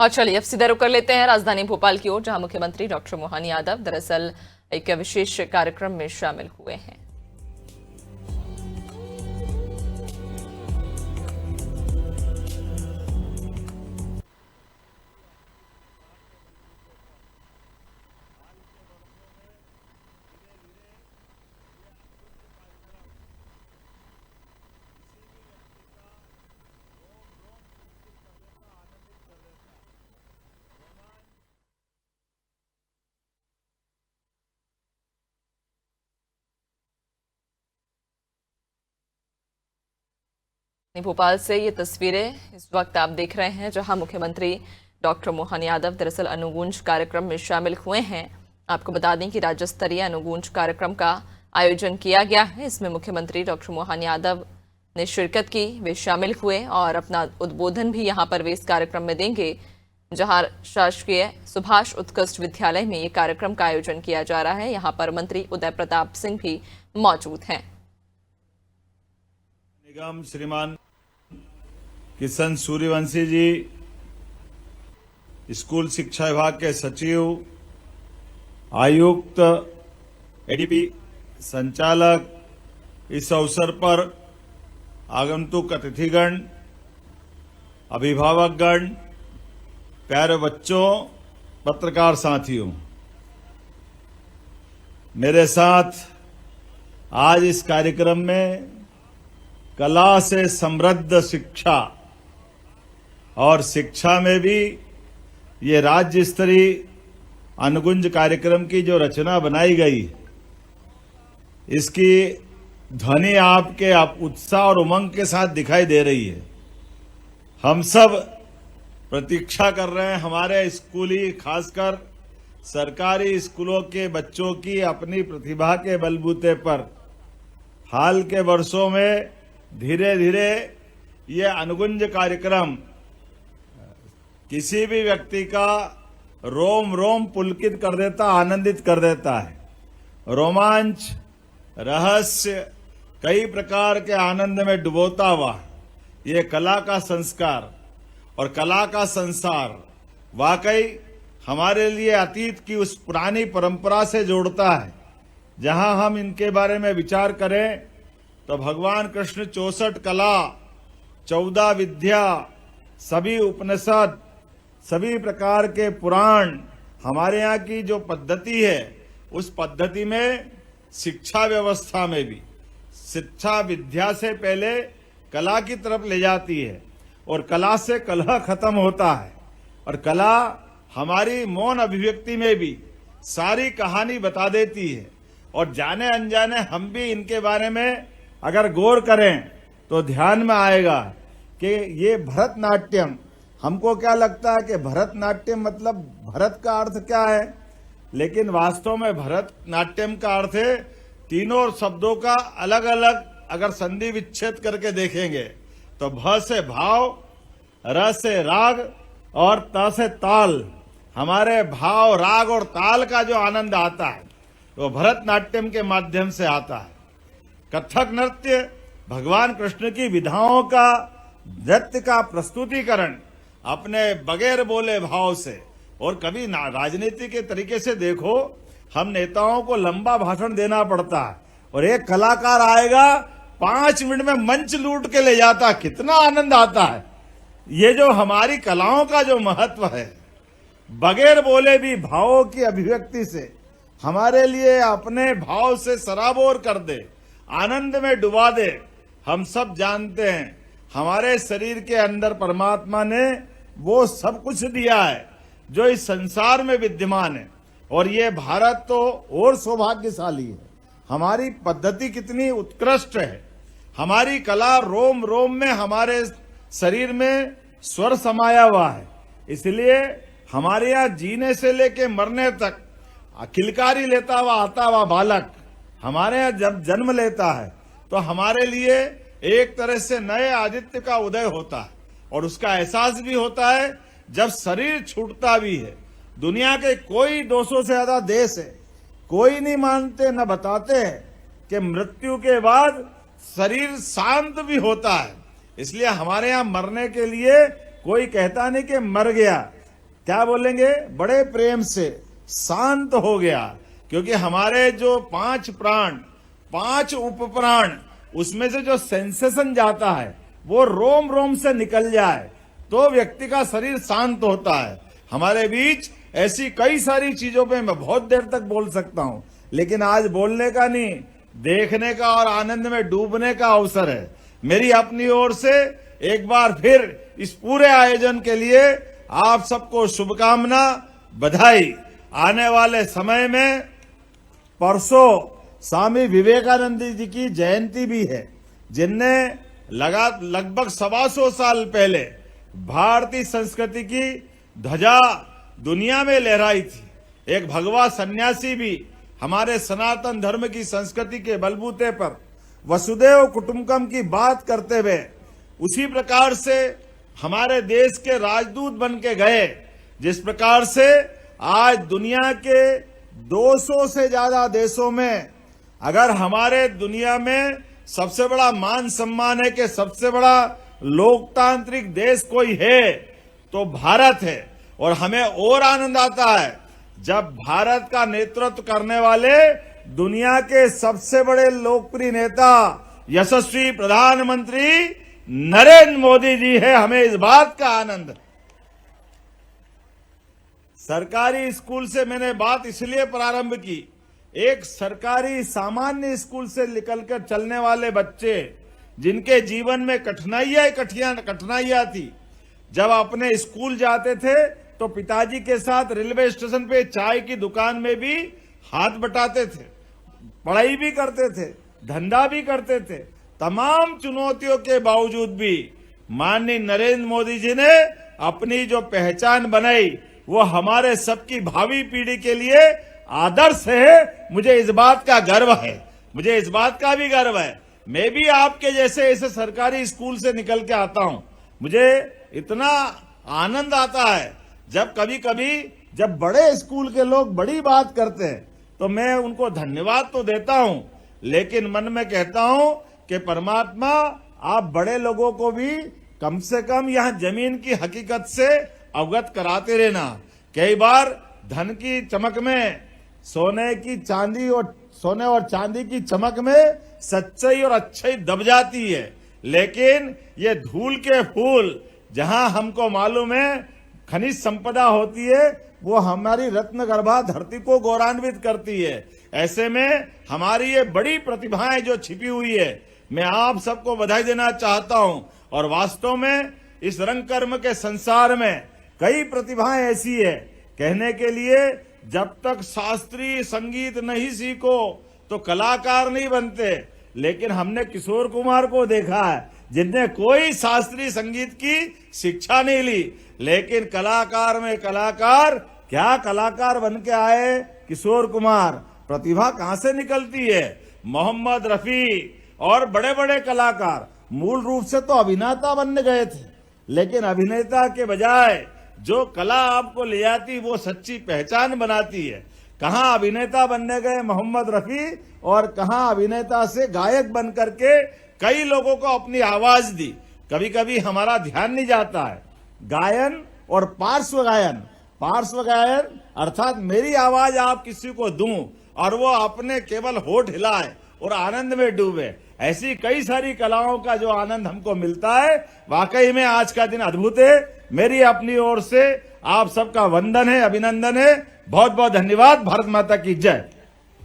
और चलिए अब सीधा रुख कर लेते हैं राजधानी भोपाल की ओर, जहां मुख्यमंत्री डॉक्टर मोहन यादव दरअसल एक विशेष कार्यक्रम में शामिल हुए हैं। भोपाल से ये तस्वीरें इस वक्त आप देख रहे हैं, जहां मुख्यमंत्री डॉक्टर मोहन यादव दरअसल अनुगूंज कार्यक्रम में शामिल हुए हैं। आपको बता दें कि राज्य स्तरीय अनुगूंज कार्यक्रम का आयोजन किया गया है। इसमें मुख्यमंत्री डॉक्टर मोहन यादव ने शिरकत की, वे शामिल हुए और अपना उद्बोधन भी यहां पर वे इस कार्यक्रम में देंगे, जहां शासकीय सुभाष उत्कृष्ट विद्यालय में ये कार्यक्रम का आयोजन किया जा रहा है। यहाँ पर मंत्री उदय प्रताप सिंह भी मौजूद हैं। निगम श्रीमान किशन सूर्यवंशी जी, स्कूल शिक्षा विभाग के सचिव, आयुक्त, एडीपी, संचालक, इस अवसर पर आगंतुक अतिथिगण, अभिभावकगण, प्यारे बच्चों, पत्रकार साथियों, मेरे साथ आज इस कार्यक्रम में कला से समृद्ध शिक्षा और शिक्षा में भी ये राज्य स्तरीय अनुगुंज कार्यक्रम की जो रचना बनाई गई, इसकी ध्वनि आपके उत्साह और उमंग के साथ दिखाई दे रही है। हम सब प्रतीक्षा कर रहे हैं हमारे स्कूली, खासकर सरकारी स्कूलों के बच्चों की अपनी प्रतिभा के बलबूते पर हाल के वर्षों में धीरे धीरे ये अनुगुंज कार्यक्रम किसी भी व्यक्ति का रोम रोम पुलकित कर देता, आनंदित कर देता है। रोमांच, रहस्य, कई प्रकार के आनंद में डुबोता हुआ ये कला का संस्कार और कला का संसार वाकई हमारे लिए अतीत की उस पुरानी परंपरा से जोड़ता है। जहां हम इनके बारे में विचार करें तो भगवान कृष्ण 64 कला, 14 विद्या, सभी उपनिषद, सभी प्रकार के पुराण, हमारे यहाँ की जो पद्धति है, उस पद्धति में शिक्षा व्यवस्था में भी शिक्षा विद्या से पहले कला की तरफ ले जाती है और कला से कलह खत्म होता है। और कला हमारी मौन अभिव्यक्ति में भी सारी कहानी बता देती है। और जाने अनजाने हम भी इनके बारे में अगर गौर करें तो ध्यान में आएगा कि ये भरतनाट्यम, हमको क्या लगता है कि भरतनाट्यम मतलब भरत का अर्थ क्या है, लेकिन वास्तव में भरतनाट्यम का अर्थ है तीनों शब्दों का अलग अलग अगर संधि विच्छेद करके देखेंगे तो भ से भाव, र से राग और त से ताल। हमारे भाव, राग और ताल का जो आनंद आता है वो भरतनाट्यम के माध्यम से आता है। कथक नृत्य भगवान कृष्ण की विधाओं का नृत्य का प्रस्तुतिकरण अपने बगैर बोले भाव से। और कभी राजनीति के तरीके से देखो, हम नेताओं को लंबा भाषण देना पड़ता है और एक कलाकार आएगा 5 मिनट में मंच लूट के ले जाता है, कितना आनंद आता है। ये जो हमारी कलाओं का जो महत्व है, बगैर बोले भी भावों की अभिव्यक्ति से हमारे लिए अपने भाव से सराबोर कर दे, आनंद में डुबा दे। हम सब जानते हैं हमारे शरीर के अंदर परमात्मा ने वो सब कुछ दिया है जो इस संसार में विद्यमान है। और ये भारत तो और सौभाग्यशाली है, हमारी पद्धति कितनी उत्कृष्ट है, हमारी कला रोम रोम में, हमारे शरीर में स्वर समाया हुआ है। इसलिए हमारे यहाँ जीने से लेके मरने तक किलकारी लेता हुआ आता हुआ बालक हमारे यहाँ जब जन्म लेता है तो हमारे लिए एक तरह से नए आदित्य का उदय होता है। और उसका एहसास भी होता है जब शरीर छूटता भी है। दुनिया के कोई 200 से ज्यादा देश है, कोई नहीं मानते न बताते हैं कि मृत्यु के बाद शरीर शांत भी होता है। इसलिए हमारे यहाँ मरने के लिए कोई कहता नहीं कि मर गया, क्या बोलेंगे, बड़े प्रेम से शांत हो गया, क्योंकि हमारे जो 5 प्राण, 5 उपप्राण, उसमें से जो सेंसेशन जाता है वो रोम रोम से निकल जाए तो व्यक्ति का शरीर शांत होता है। हमारे बीच ऐसी कई सारी चीजों पे मैं बहुत देर तक बोल सकता हूं, लेकिन आज बोलने का नहीं, देखने का और आनंद में डूबने का अवसर है। मेरी अपनी ओर से एक बार फिर इस पूरे आयोजन के लिए आप सबको शुभकामना, बधाई। आने वाले समय में परसों स्वामी विवेकानंद जी की जयंती भी है, जिनने लगभग 125 साल पहले भारतीय संस्कृति की ध्वजा दुनिया में लहराई थी। एक भगवा सन्यासी भी हमारे सनातन धर्म की संस्कृति के बलबूते पर वसुदेव कुटुंबकम की बात करते हुए उसी प्रकार से हमारे देश के राजदूत बन के गए। जिस प्रकार से आज दुनिया के 200 से ज्यादा देशों में, अगर हमारे दुनिया में सबसे बड़ा मान सम्मान है कि सबसे बड़ा लोकतांत्रिक देश कोई है तो भारत है। और हमें और आनंद आता है जब भारत का नेतृत्व करने वाले दुनिया के सबसे बड़े लोकप्रिय नेता यशस्वी प्रधानमंत्री नरेंद्र मोदी जी है। हमें इस बात का आनंद है। सरकारी स्कूल से मैंने बात इसलिए प्रारंभ की, एक सरकारी सामान्य स्कूल से निकलकर चलने वाले बच्चे जिनके जीवन में कठिनाइयां थी, जब अपने स्कूल जाते थे तो पिताजी के साथ रेलवे स्टेशन पे चाय की दुकान में भी हाथ बटाते थे, पढ़ाई भी करते थे, धंधा भी करते थे। तमाम चुनौतियों के बावजूद भी माननीय नरेंद्र मोदी जी ने अपनी जो पहचान बनाई वो हमारे सबकी भावी पीढ़ी के लिए आदर्श है। मुझे इस बात का गर्व है, मुझे इस बात का भी गर्व है। मैं भी आपके जैसे ऐसे सरकारी स्कूल से निकल के आता हूं। मुझे इतना आनंद आता है जब कभी कभी जब बड़े स्कूल के लोग बड़ी बात करते हैं तो मैं उनको धन्यवाद तो देता हूं, लेकिन मन में कहता हूं कि परमात्मा आप बड़े लोगों को भी कम से कम यहां जमीन की हकीकत से अवगत कराते रहना। कई बार धन की चमक में, सोने और चांदी की चमक में सच्चाई और अच्छाई दब जाती है, लेकिन ये धूल के फूल जहां हमको मालूम है खनिज संपदा होती है, वो हमारी रत्नगर्भा धरती को गौरवान्वित करती है। ऐसे में हमारी ये बड़ी प्रतिभाएं जो छिपी हुई है, मैं आप सबको बधाई देना चाहता हूं। और वास्तव में इस रंग कर्म के संसार में कई प्रतिभाएं ऐसी है, कहने के लिए जब तक शास्त्रीय संगीत नहीं सीखो तो कलाकार नहीं बनते। लेकिन हमने किशोर कुमार को देखा है जिनने कोई शास्त्रीय संगीत की शिक्षा नहीं ली, लेकिन कलाकार में कलाकार, क्या कलाकार बन के आए किशोर कुमार। प्रतिभा कहां से निकलती है। मोहम्मद रफी और बड़े बड़े कलाकार मूल रूप से तो अभिनेता बनने गए थे, लेकिन अभिनेता के बजाय जो कला आपको ले जाती वो सच्ची पहचान बनाती है। कहां अभिनेता बनने गए मोहम्मद रफी, और कहां अभिनेता से गायक बन करके कई लोगों को अपनी आवाज दी। कभी कभी हमारा ध्यान नहीं जाता है गायन और पार्श्व गायन। पार्श्व गायन अर्थात मेरी आवाज आप किसी को दूं और वो अपने केवल होठ हिलाए और आनंद में डूबे, ऐसी कई सारी कलाओं का जो आनंद हमको मिलता है, वाकई में आज का दिन अद्भुत है। मेरी अपनी ओर से आप सबका वंदन है, अभिनंदन है। बहुत बहुत धन्यवाद। भारत माता की जय।